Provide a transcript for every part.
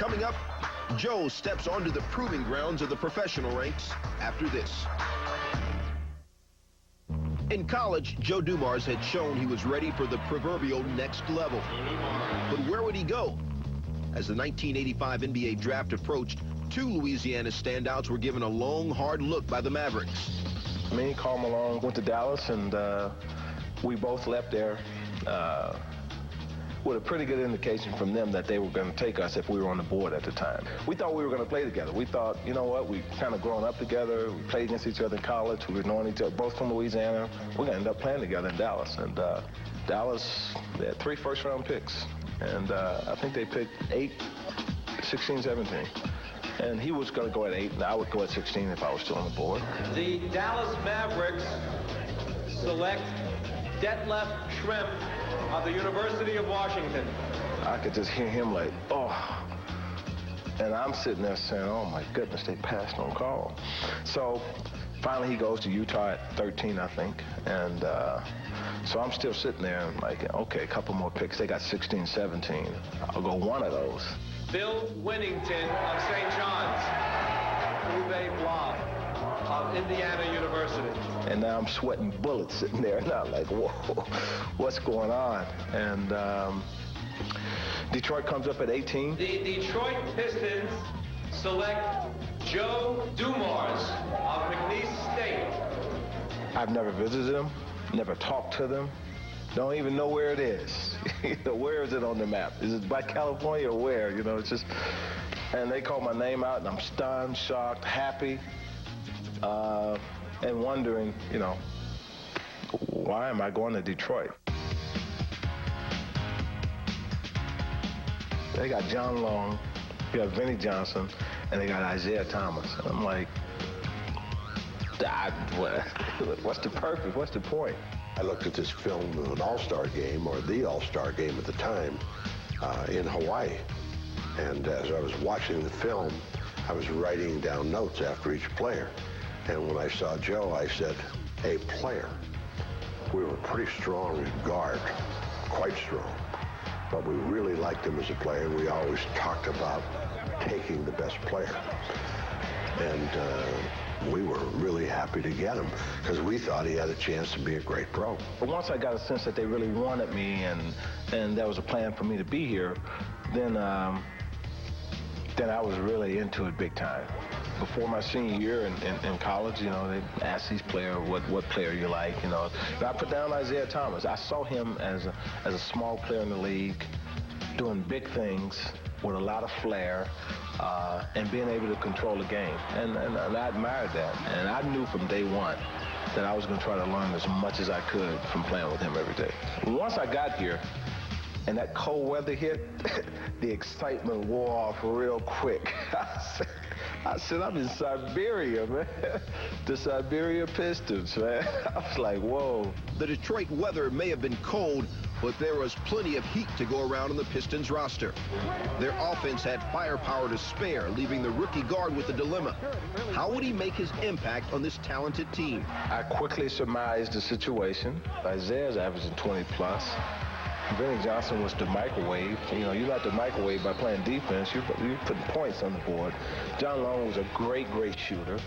Coming up, Joe steps onto the proving grounds of the professional ranks after this. In college, Joe Dumars had shown he was ready for the proverbial next level. But where would he go? As the 1985 NBA draft approached, two Louisiana standouts were given a long, hard look by the Mavericks. Me, Karl Malone, went to Dallas, and we both left there with a pretty good indication from them that they were going to take us if we were on the board at the time. We thought we were going to play together. We thought, you know what, we kind of grown up together. We played against each other in college. We were knowing each other, both from Louisiana. We're going to end up playing together in Dallas. And Dallas, they had 3 first-round picks. And I think they picked 8, 16, 17. And he was going to go at 8, and I would go at 16 if I was still on the board. The Dallas Mavericks select Detlef Schrempf of the University of Washington. I could just hear him like, oh. And I'm sitting there saying, oh my goodness, they passed on Karl. So finally he goes to Utah at 13, I think. And so I'm still sitting there and like, okay, a couple more picks. They got 16, 17. I'll go one of those. Bill Winnington of St. John's. Uwe Blanc of Indiana University. And now I'm sweating bullets sitting there, and I'm like, whoa, what's going on? And Detroit comes up at 18. The Detroit Pistons select Joe Dumars of McNeese State. I've never visited them, never talked to them, don't even know where it is. Where is it on the map? Is it by California or where? You know, it's just, and they call my name out, and I'm stunned, shocked, happy. And wondering, you know, why am I going to Detroit? They got John Long, they got Vinnie Johnson, and they got Isaiah Thomas. And I'm like, what's the purpose? What's the point? I looked at this film of an all-star game, or the all-star game at the time, in Hawaii. And as I was watching the film, I was writing down notes after each player. And when I saw Joe, I said, a player. We were pretty strong in guard, quite strong. But we really liked him as a player. We always talked about taking the best player. And we were really happy to get him because we thought he had a chance to be a great pro. But once I got a sense that they really wanted me and there was a plan for me to be here, then I was really into it big time. Before my senior year in college, you know, they asked these players what player you like, you know. And I put down Isaiah Thomas. I saw him as a small player in the league, doing big things with a lot of flair, and being able to control the game. And I admired that. And I knew from day one that I was going to try to learn as much as I could from playing with him every day. Once I got here, and that cold weather hit, the excitement wore off real quick. I said, I'm in Siberia, man. The Siberia Pistons, man. I was like, whoa. The Detroit weather may have been cold, but there was plenty of heat to go around on the Pistons roster. Their offense had firepower to spare, leaving the rookie guard with a dilemma. How would he make his impact on this talented team? I quickly surmised the situation. Isaiah's averaging 20 plus. Vinnie Johnson was the microwave. You know, you like the microwave by playing defense. You're putting points on the board. John Long was a great shooter.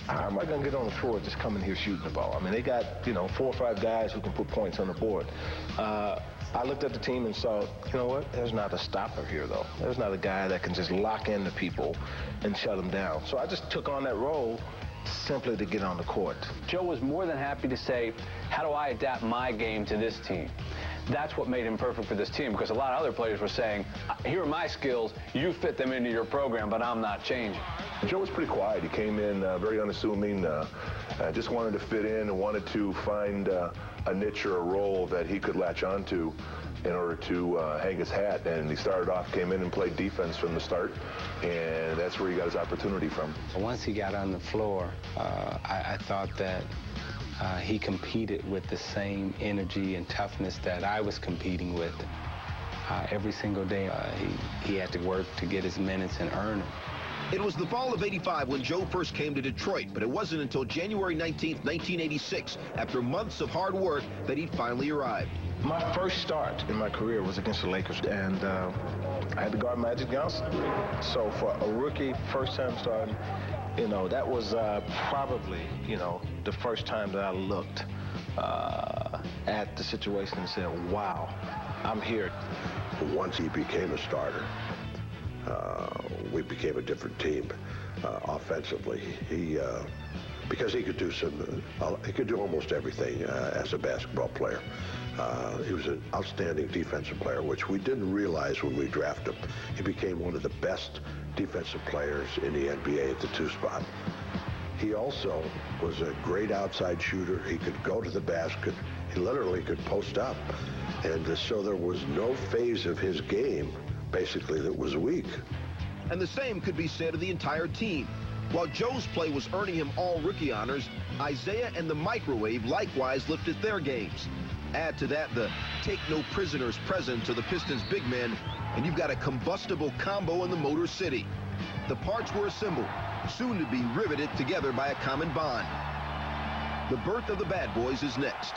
How am I going to get on the floor just coming here shooting the ball? I mean, they got, you know, 4 or 5 guys who can put points on the board. I looked at the team and saw, you know what? There's not a stopper here, though. There's not a guy that can just lock into people and shut them down. So I just took on that role simply to get on the court. Joe was more than happy to say, how do I adapt my game to this team? That's what made him perfect for this team, because a lot of other players were saying, here are my skills, you fit them into your program, but I'm not changing. Joe was pretty quiet. He came in very unassuming, just wanted to fit in and wanted to find a niche or a role that he could latch onto in order to hang his hat. And he started off, came in and played defense from the start, and that's where he got his opportunity from. Once he got on the floor, I thought that he competed with the same energy and toughness that I was competing with. Every single day, he had to work to get his minutes and earn them. It was the fall of '85 when Joe first came to Detroit, but it wasn't until January 19th, 1986, after months of hard work, that he finally arrived. My first start in my career was against the Lakers, and I had to guard Magic Johnson. So for a rookie, first time starting, you know, that was probably, you know, the first time that I looked at the situation and said, wow, I'm here. Once he became a starter, we became a different team offensively. Because he could do he could do almost everything as a basketball player. He was an outstanding defensive player, which we didn't realize when we drafted him. He became one of the best defensive players in the NBA at the 2 spot. He also was a great outside shooter. He could go to the basket. He literally could post up. And so there was no phase of his game, basically, that was weak. And the same could be said of the entire team. While Joe's play was earning him all rookie honors, Isaiah and the Microwave likewise lifted their games. Add to that the take no prisoners present to the Pistons big men, and you've got a combustible combo in the Motor City. The parts were assembled, soon to be riveted together by a common bond. The birth of the Bad Boys is next.